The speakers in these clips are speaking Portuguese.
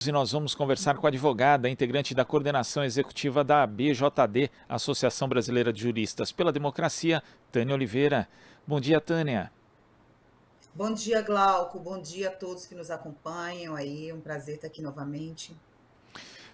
E nós vamos conversar com a advogada, integrante da coordenação executiva da ABJD, Associação Brasileira de Juristas pela Democracia, Tânia Oliveira. Bom dia, Tânia. Bom dia, Glauco. Bom dia a todos que nos acompanham aí. Um prazer estar aqui novamente.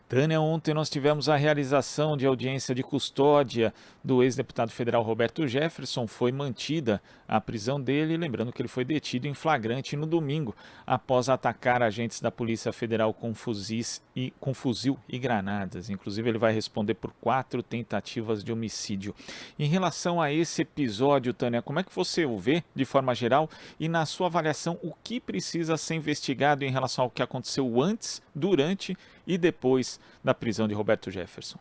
Tânia, ontem nós tivemos a realização de audiência de custódia do ex-deputado federal Roberto Jefferson. Foi mantida a prisão dele, lembrando que ele foi detido em flagrante no domingo, após atacar agentes da Polícia Federal com fuzil e granadas. Inclusive, ele vai responder por 4 tentativas de homicídio. Em relação a esse episódio, Tânia, como é que você o vê de forma geral e, na sua avaliação, o que precisa ser investigado em relação ao que aconteceu antes, durante e depois da prisão de Roberto Jefferson?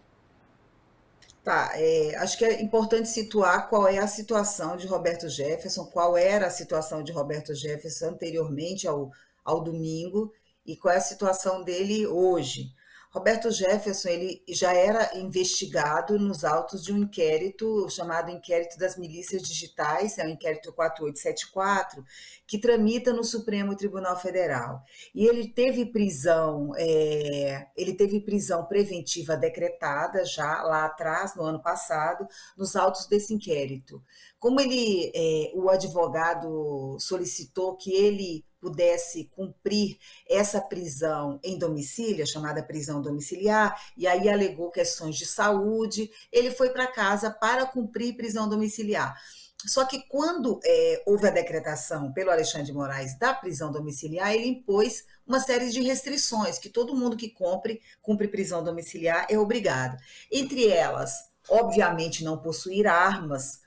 Tá, acho que é importante situar qual é a situação de Roberto Jefferson, qual era a situação de Roberto Jefferson anteriormente ao domingo e qual é a situação dele hoje. Roberto Jefferson ele já era investigado nos autos de um inquérito chamado Inquérito das Milícias Digitais, é o inquérito 4874, que tramita no Supremo Tribunal Federal. E ele teve prisão preventiva decretada já lá atrás, no ano passado, nos autos desse inquérito. Como o advogado solicitou que ele pudesse cumprir essa prisão em domicílio, chamada prisão domiciliar, e aí alegou questões de saúde, ele foi para casa para cumprir prisão domiciliar. Só que quando houve a decretação pelo Alexandre de Moraes da prisão domiciliar, ele impôs uma série de restrições, que todo mundo que cumpre prisão domiciliar é obrigado. Entre elas, obviamente, não possuir armas,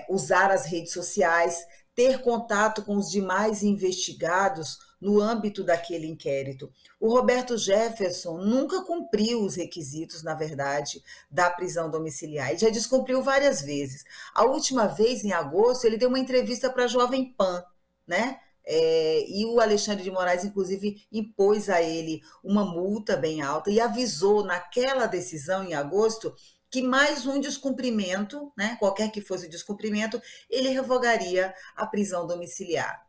usar as redes sociais, ter contato com os demais investigados no âmbito daquele inquérito. O Roberto Jefferson nunca cumpriu os requisitos, na verdade, da prisão domiciliar. Ele já descumpriu várias vezes. A última vez, em agosto, ele deu uma entrevista para a Jovem Pan, né? E o Alexandre de Moraes, inclusive, impôs a ele uma multa bem alta e avisou naquela decisão, em agosto, que mais um descumprimento, né, qualquer que fosse o descumprimento, ele revogaria a prisão domiciliar.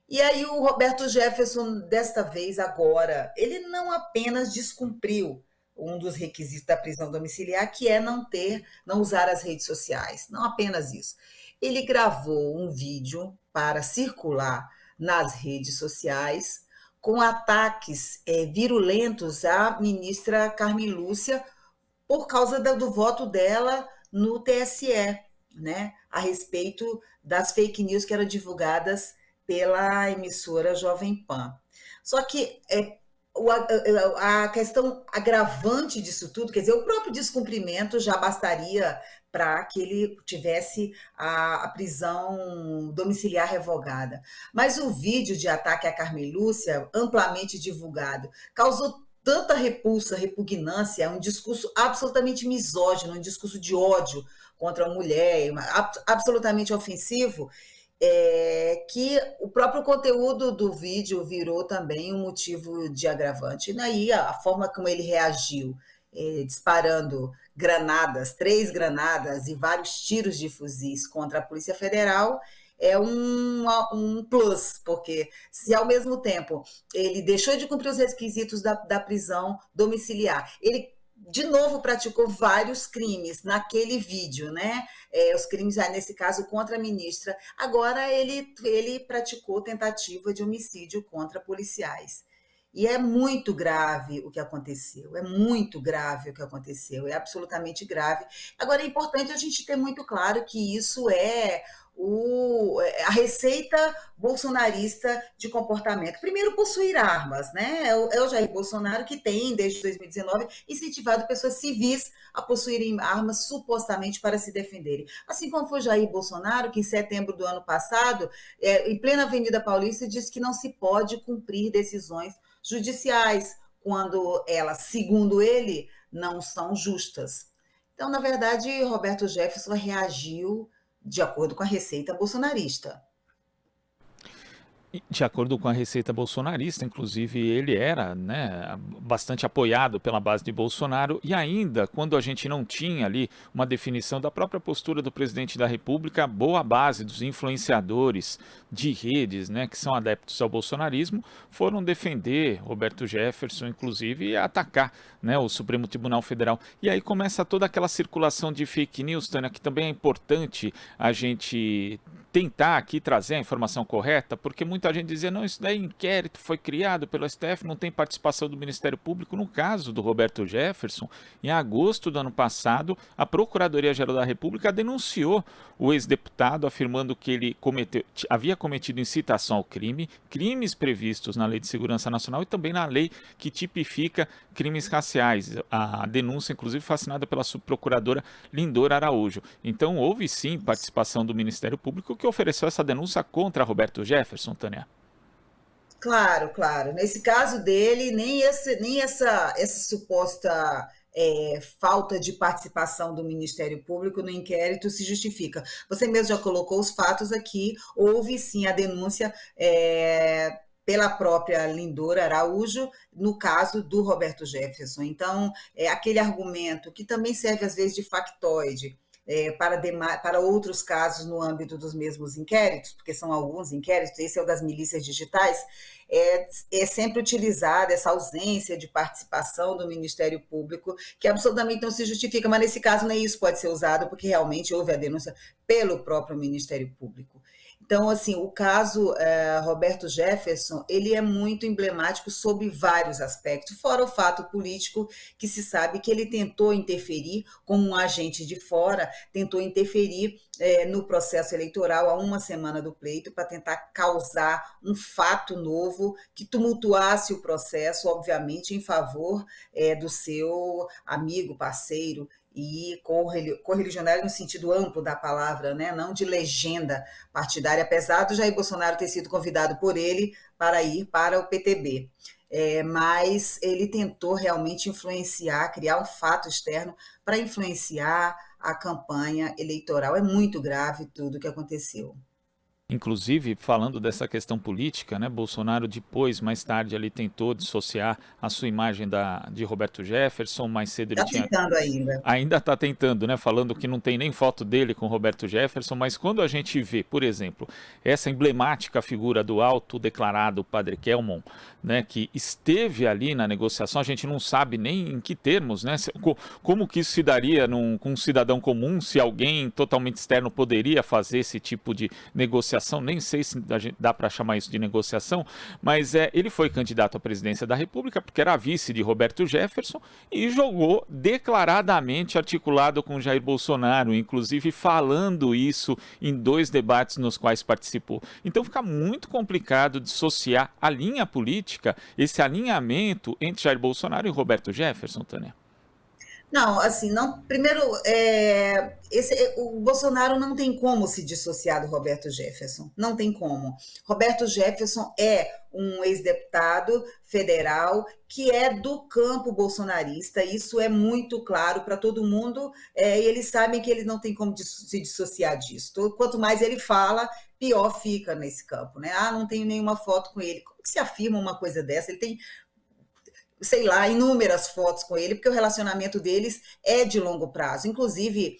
E aí o Roberto Jefferson, desta vez, agora, ele não apenas descumpriu um dos requisitos da prisão domiciliar, que é não usar as redes sociais. Não apenas isso. Ele gravou um vídeo para circular nas redes sociais com ataques virulentos à ministra Carmen Lúcia por causa do voto dela no TSE, né, a respeito das fake news que eram divulgadas pela emissora Jovem Pan. Só que a questão agravante disso tudo, quer dizer, o próprio descumprimento já bastaria para que ele tivesse a prisão domiciliar revogada. Mas o vídeo de ataque à Carmen Lúcia, amplamente divulgado, causou tanta repulsa, repugnância, um discurso absolutamente misógino, um discurso de ódio contra a mulher, absolutamente ofensivo, que o próprio conteúdo do vídeo virou também um motivo de agravante. E aí a forma como ele reagiu, disparando granadas, 3 granadas e vários tiros de fuzis contra a Polícia Federal, é um plus, porque se ao mesmo tempo ele deixou de cumprir os requisitos da prisão domiciliar, ele de novo praticou vários crimes naquele vídeo, né? Os crimes, nesse caso, contra a ministra. Agora ele praticou tentativa de homicídio contra policiais. E é muito grave o que aconteceu, é muito grave o que aconteceu, é absolutamente grave. Agora, é importante a gente ter muito claro que isso é a receita bolsonarista de comportamento. Primeiro, possuir armas, né? É o Jair Bolsonaro que tem, desde 2019, incentivado pessoas civis a possuírem armas supostamente para se defenderem. Assim como foi Jair Bolsonaro, que em setembro do ano passado, em plena Avenida Paulista, disse que não se pode cumprir decisões judiciais quando elas, segundo ele, não são justas. Então, na verdade, Roberto Jefferson reagiu de acordo com a receita bolsonarista. De acordo com a Receita bolsonarista, inclusive ele era, né, bastante apoiado pela base de Bolsonaro, e ainda quando a gente não tinha ali uma definição da própria postura do presidente da República, boa base dos influenciadores de redes, né, que são adeptos ao bolsonarismo, foram defender Roberto Jefferson, inclusive, e atacar, né, o Supremo Tribunal Federal. E aí começa toda aquela circulação de fake news, Tânia, que também é importante a gente tentar aqui trazer a informação correta, porque muita gente dizia, não, isso daí inquérito foi criado pelo STF, não tem participação do Ministério Público. No caso do Roberto Jefferson, em agosto do ano passado, a Procuradoria-Geral da República denunciou o ex-deputado, afirmando que ele havia cometido incitação ao crime, crimes previstos na Lei de Segurança Nacional e também na lei que tipifica crimes raciais. A denúncia, inclusive, foi assinada pela subprocuradora Lindora Araújo. Então, houve sim participação do Ministério Público que ofereceu essa denúncia contra Roberto Jefferson, Tânia. Claro, claro. Nesse caso dele, nem essa suposta falta de participação do Ministério Público no inquérito se justifica. Você mesmo já colocou os fatos aqui, houve sim a denúncia pela própria Lindora Araújo, no caso do Roberto Jefferson. Então, aquele argumento que também serve às vezes de factoide, para outros casos no âmbito dos mesmos inquéritos, porque são alguns inquéritos, esse é o das milícias digitais, é sempre utilizada essa ausência de participação do Ministério Público, que absolutamente não se justifica, mas nesse caso nem isso pode ser usado, porque realmente houve a denúncia pelo próprio Ministério Público. Então, assim, o caso Roberto Jefferson, ele é muito emblemático sob vários aspectos, fora o fato político, que se sabe que ele tentou interferir, como um agente de fora, tentou interferir no processo eleitoral há uma semana do pleito, para tentar causar um fato novo que tumultuasse o processo, obviamente, em favor do seu amigo, parceiro, e correligionário no sentido amplo da palavra, né? Não de legenda partidária, apesar do Jair Bolsonaro ter sido convidado por ele para ir para o PTB. Mas ele tentou realmente influenciar, criar um fato externo para influenciar a campanha eleitoral. É muito grave tudo o que aconteceu. Inclusive, falando dessa questão política, né, Bolsonaro depois, mais tarde, ali tentou dissociar a sua imagem de Roberto Jefferson, mais cedo ele Está tinha. tentando ainda. Ainda está tentando, né? Falando que não tem nem foto dele com Roberto Jefferson, mas quando a gente vê, por exemplo, essa emblemática figura do autodeclarado Padre Kelmon, né? Que esteve ali na negociação, a gente não sabe nem em que termos, né? Como que isso se daria com um cidadão comum, se alguém totalmente externo poderia fazer esse tipo de negociação, nem sei se dá para chamar isso de negociação, mas ele foi candidato à presidência da República porque era vice de Roberto Jefferson e jogou declaradamente articulado com Jair Bolsonaro, inclusive falando isso em 2 debates nos quais participou. Então fica muito complicado dissociar a linha política, esse alinhamento entre Jair Bolsonaro e Roberto Jefferson, Tânia. Não, assim, não. Primeiro, o Bolsonaro não tem como se dissociar do Roberto Jefferson. Não tem como. Roberto Jefferson é um ex-deputado federal que é do campo bolsonarista. Isso é muito claro para todo mundo. E eles sabem que ele não tem como se dissociar disso. Quanto mais ele fala, pior fica nesse campo, né? Ah, não tenho nenhuma foto com ele. Como que se afirma uma coisa dessa? Ele tem, sei lá, inúmeras fotos com ele, porque o relacionamento deles é de longo prazo. Inclusive,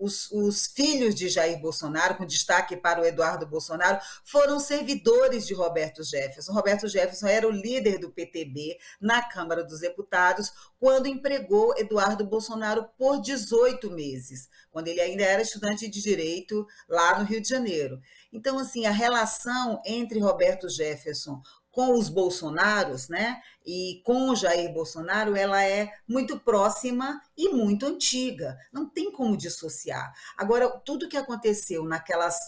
os filhos de Jair Bolsonaro, com destaque para o Eduardo Bolsonaro, foram servidores de Roberto Jefferson. Roberto Jefferson era o líder do PTB na Câmara dos Deputados, quando empregou Eduardo Bolsonaro por 18 meses, quando ele ainda era estudante de Direito lá no Rio de Janeiro. Então, assim, a relação entre Roberto Jefferson com os Bolsonaros, né, e com o Jair Bolsonaro, ela é muito próxima e muito antiga. Não tem como dissociar. Agora, tudo que aconteceu naquelas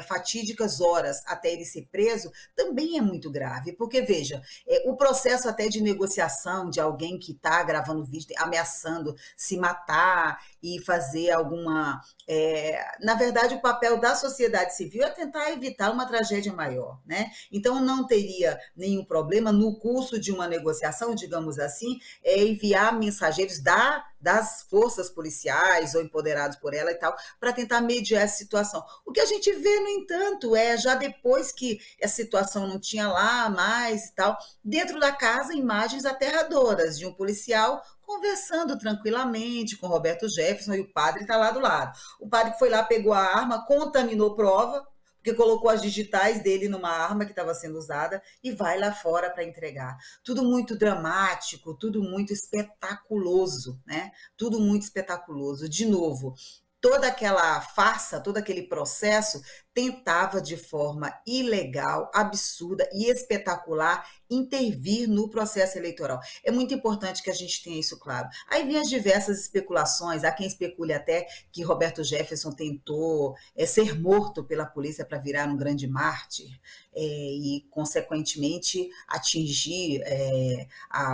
fatídicas horas até ele ser preso também é muito grave, porque, veja, o processo até de negociação de alguém que está gravando vídeo, ameaçando se matar e fazer alguma... na verdade, o papel da sociedade civil é tentar evitar uma tragédia maior, né? Então, não teria nenhum problema no curso de uma negociação, digamos assim, enviar mensageiros, dar das forças policiais ou empoderados por ela e tal, para tentar mediar essa situação. O que a gente vê, no entanto, já depois que a situação não tinha lá mais e tal, dentro da casa, imagens aterradoras de um policial conversando tranquilamente com Roberto Jefferson, e o padre está lá do lado. O padre foi lá, pegou a arma, contaminou prova, porque colocou as digitais dele numa arma que estava sendo usada e vai lá fora para entregar. Tudo muito dramático, tudo muito espetaculoso, né? Tudo muito espetaculoso. De novo, toda aquela farsa, todo aquele processo tentava de forma ilegal, absurda e espetacular intervir no processo eleitoral. É muito importante que a gente tenha isso claro. Aí vem as diversas especulações, há quem especule até que Roberto Jefferson tentou ser morto pela polícia para virar um grande mártir e, consequentemente, atingir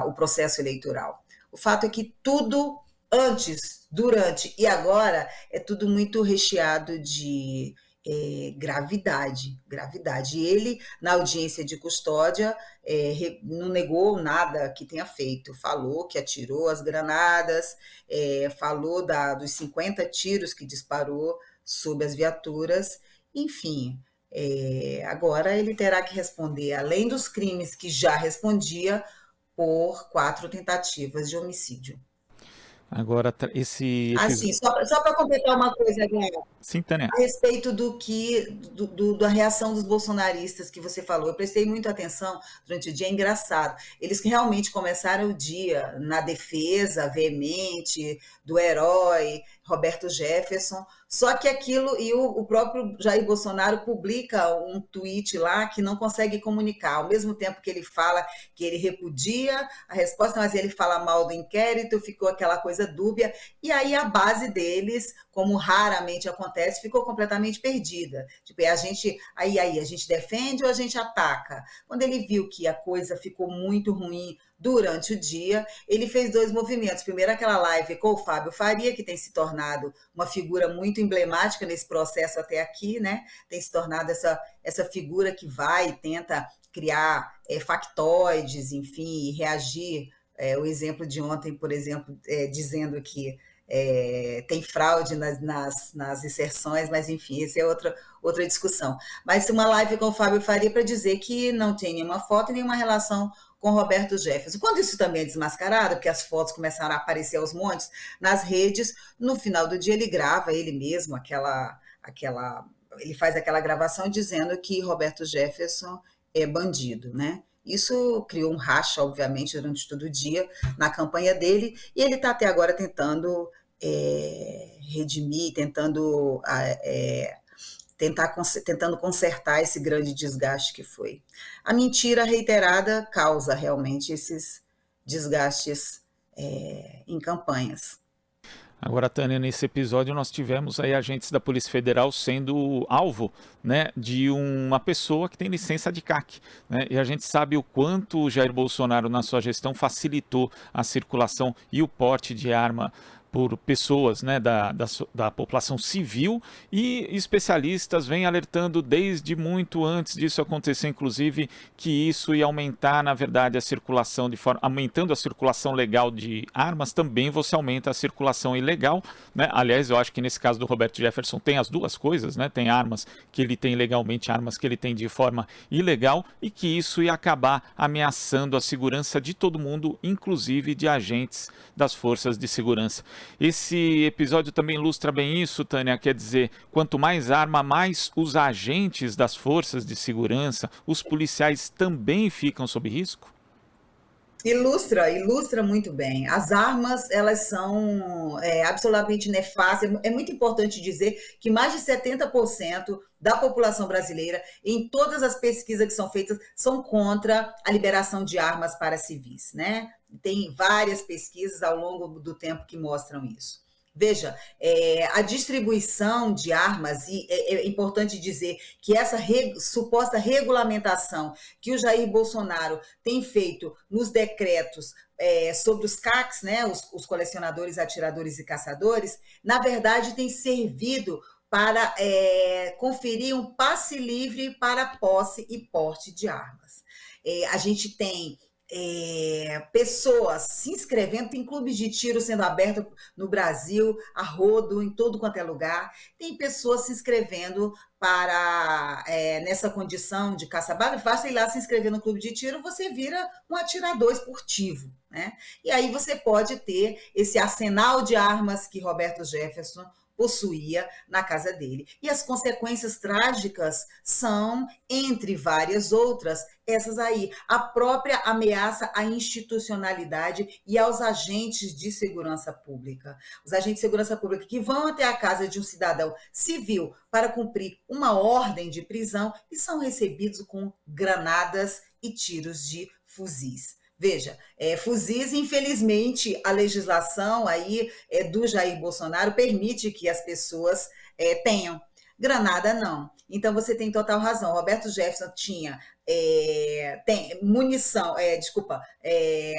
o processo eleitoral. O fato é que tudo antes, durante e agora é tudo muito recheado de gravidade. E ele, na audiência de custódia, não negou nada que tenha feito, falou que atirou as granadas, falou dos 50 tiros que disparou sob as viaturas, enfim. Agora ele terá que responder, além dos crimes que já respondia, por 4 tentativas de homicídio. Agora, esse Assim, episódio. só para completar uma coisa, Gabriel, Sim, Tânia. a respeito da reação dos bolsonaristas que você falou, eu prestei muita atenção durante o dia, é engraçado. Eles que realmente começaram o dia na defesa veemente do herói Roberto Jefferson, só que aquilo, e o próprio Jair Bolsonaro publica um tweet lá que não consegue comunicar, ao mesmo tempo que ele fala que ele repudia a resposta, mas ele fala mal do inquérito, ficou aquela coisa dúbia, e aí a base deles, como raramente acontece, ficou completamente perdida. Tipo, a gente defende ou a gente ataca? Quando ele viu que a coisa ficou muito ruim durante o dia, ele fez 2 movimentos. Primeiro, aquela live com o Fábio Faria, que tem se tornado uma figura muito emblemática nesse processo até aqui, né? Tem se tornado essa figura que vai e tenta criar factoides, enfim, e reagir. O exemplo de ontem, por exemplo, dizendo que tem fraude nas inserções, mas enfim, essa é outra discussão. Mas uma live com o Fábio Faria para dizer que não tem nenhuma foto e nenhuma relação com Roberto Jefferson. Quando isso também é desmascarado, porque as fotos começaram a aparecer aos montes nas redes, no final do dia ele grava ele mesmo, ele faz aquela gravação dizendo que Roberto Jefferson é bandido, né? Isso criou um racha, obviamente, durante todo o dia na campanha dele, e ele está até agora tentando redimir, tentando consertar esse grande desgaste que foi. A mentira reiterada causa realmente esses desgastes em campanhas. Agora, Tânia, nesse episódio nós tivemos aí agentes da Polícia Federal sendo alvo, né, de uma pessoa que tem licença de CAC, né, e a gente sabe o quanto o Jair Bolsonaro, na sua gestão, facilitou a circulação e o porte de arma por pessoas, né, da população civil, e especialistas vêm alertando desde muito antes disso acontecer, inclusive, que isso ia aumentar, na verdade, a circulação aumentando a circulação legal de armas, também você aumenta a circulação ilegal, né? Aliás, eu acho que nesse caso do Roberto Jefferson tem as duas coisas, né? Tem armas que ele tem legalmente, armas que ele tem de forma ilegal, e que isso ia acabar ameaçando a segurança de todo mundo, inclusive de agentes das forças de segurança. Esse episódio também ilustra bem isso, Tânia, quer dizer, quanto mais arma, mais os agentes das forças de segurança, os policiais também ficam sob risco? Ilustra muito bem. As armas, elas são absolutamente nefastas. É muito importante dizer que mais de 70% da população brasileira, em todas as pesquisas que são feitas, são contra a liberação de armas para civis, né? Tem várias pesquisas ao longo do tempo que mostram isso. Veja, a distribuição de armas, e é importante dizer que essa suposta regulamentação que o Jair Bolsonaro tem feito nos decretos sobre os CACs, né, os colecionadores, atiradores e caçadores, na verdade tem servido para conferir um passe livre para posse e porte de armas. A gente tem pessoas se inscrevendo, tem clubes de tiro sendo aberto no Brasil, a rodo, em todo quanto é lugar, tem pessoas se inscrevendo para, nessa condição de caça-bala, basta ir lá se inscrever no clube de tiro, você vira um atirador esportivo, né? E aí você pode ter esse arsenal de armas que Roberto Jefferson possuía na casa dele. E as consequências trágicas são, entre várias outras, essas aí. A própria ameaça à institucionalidade e aos agentes de segurança pública. Os agentes de segurança pública que vão até a casa de um cidadão civil para cumprir uma ordem de prisão e são recebidos com granadas e tiros de fuzis. Veja, fuzis, infelizmente, a legislação aí do Jair Bolsonaro permite que as pessoas tenham. Granada, não. Então, você tem total razão. Roberto Jefferson tinha tem munição,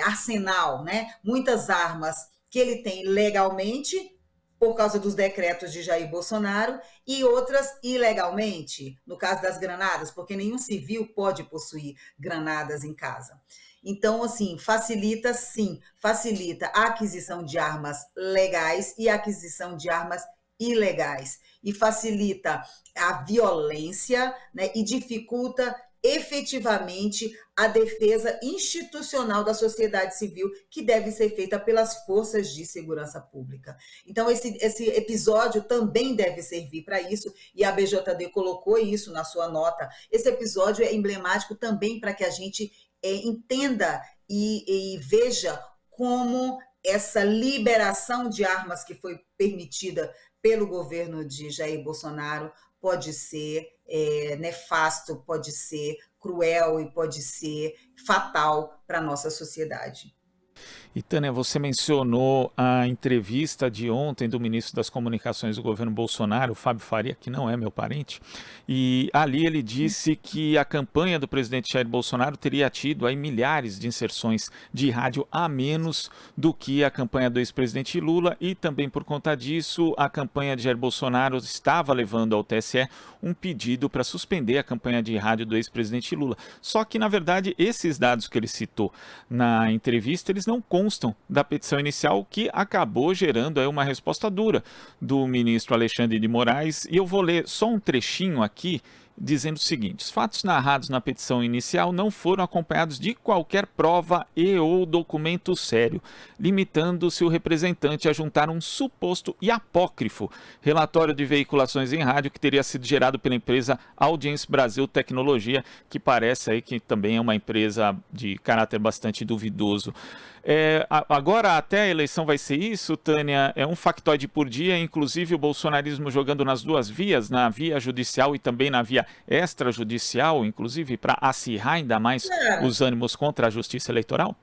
arsenal, né? Muitas armas que ele tem legalmente, por causa dos decretos de Jair Bolsonaro, e outras ilegalmente, no caso das granadas, porque nenhum civil pode possuir granadas em casa. Então, assim, facilita sim, facilita a aquisição de armas legais e a aquisição de armas ilegais. E facilita a violência, né, e dificulta efetivamente a defesa institucional da sociedade civil, que deve ser feita pelas forças de segurança pública. Então, esse episódio também deve servir para isso, e a BJD colocou isso na sua nota. Esse episódio é emblemático também para que a gente entenda e veja como essa liberação de armas que foi permitida pelo governo de Jair Bolsonaro pode ser nefasto, pode ser cruel e pode ser fatal para a nossa sociedade. E Tânia, você mencionou a entrevista de ontem do ministro das Comunicações do governo Bolsonaro, Fábio Faria, que não é meu parente, e ali ele disse que a campanha do presidente Jair Bolsonaro teria tido aí milhares de inserções de rádio a menos do que a campanha do ex-presidente Lula, e também por conta disso a campanha de Jair Bolsonaro estava levando ao TSE um pedido para suspender a campanha de rádio do ex-presidente Lula. Só que, na verdade, esses dados que ele citou na entrevista, eles não constam da petição inicial, que acabou gerando aí uma resposta dura do ministro Alexandre de Moraes. E eu vou ler só um trechinho aqui, dizendo o seguinte: os fatos narrados na petição inicial não foram acompanhados de qualquer prova e ou documento sério, limitando-se o representante a juntar um suposto e apócrifo relatório de veiculações em rádio que teria sido gerado pela empresa Audience Brasil Tecnologia, que parece aí que também é uma empresa de caráter bastante duvidoso. Agora até a eleição vai ser isso, Tânia, é um factoide por dia, inclusive o bolsonarismo jogando nas duas vias, na via judicial e também na via extrajudicial, inclusive para acirrar ainda mais os ânimos contra a justiça eleitoral?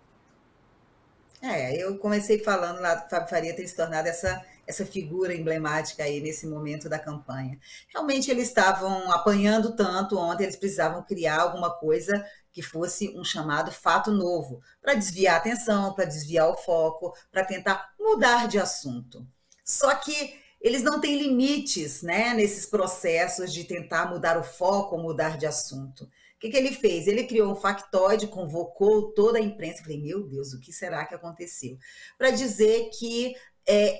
Eu comecei falando lá do Fábio Faria ter se tornado essa figura emblemática aí nesse momento da campanha. Realmente eles estavam apanhando tanto ontem, eles precisavam criar alguma coisa que fosse um chamado fato novo, para desviar a atenção, para desviar o foco, para tentar mudar de assunto. Só que eles não têm limites, né, nesses processos de tentar mudar o foco, mudar de assunto. O que ele fez? Ele criou um factoide, convocou toda a imprensa. Falei, meu Deus, o que será que aconteceu? Para dizer que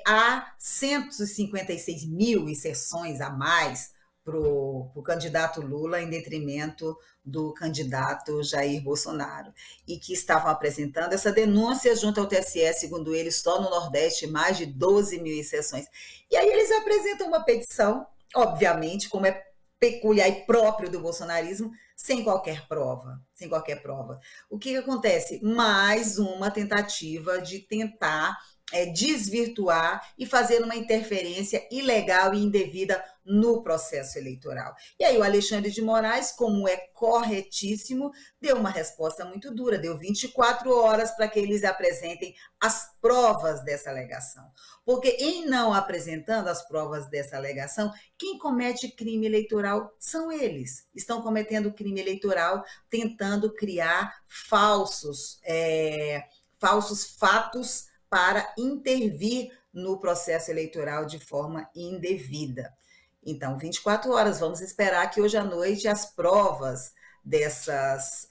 há 156 mil inserções a mais para o candidato Lula em detrimento do candidato Jair Bolsonaro, e que estavam apresentando essa denúncia junto ao TSE, segundo eles, só no Nordeste, mais de 12 mil inserções. E aí eles apresentam uma petição, obviamente, como é peculiar e próprio do bolsonarismo, sem qualquer prova, sem qualquer prova. O que acontece? Mais uma tentativa de tentar desvirtuar e fazer uma interferência ilegal e indevida no processo eleitoral. E aí o Alexandre de Moraes, como é corretíssimo, deu uma resposta muito dura, deu 24 horas para que eles apresentem as provas dessa alegação. Porque em não apresentando as provas dessa alegação, quem comete crime eleitoral são eles. Estão cometendo crime eleitoral tentando criar falsos fatos para intervir no processo eleitoral de forma indevida. Então, 24 horas, vamos esperar que hoje à noite as provas dessas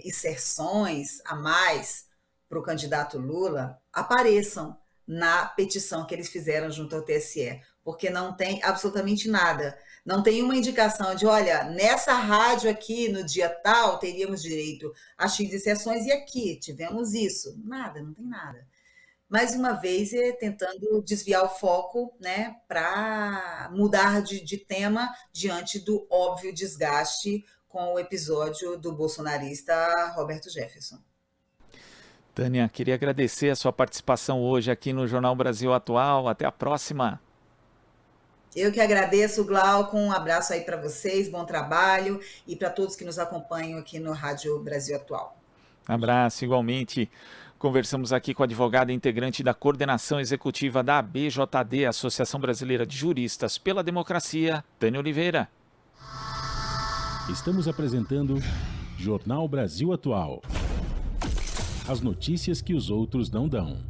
inserções a mais para o candidato Lula apareçam na petição que eles fizeram junto ao TSE, porque não tem absolutamente nada. Não tem uma indicação de, olha, nessa rádio aqui, no dia tal, teríamos direito a X inserções e aqui tivemos isso. Nada, não tem nada. Mais uma vez, tentando desviar o foco, né, para mudar de tema diante do óbvio desgaste com o episódio do bolsonarista Roberto Jefferson. Tânia, queria agradecer a sua participação hoje aqui no Jornal Brasil Atual. Até a próxima. Eu que agradeço, Glauco. Um abraço aí para vocês, bom trabalho e para todos que nos acompanham aqui no Rádio Brasil Atual. Abraço, igualmente. Conversamos aqui com a advogada integrante da coordenação executiva da ABJD, Associação Brasileira de Juristas pela Democracia, Tânia Oliveira. Estamos apresentando Jornal Brasil Atual. As notícias que os outros não dão.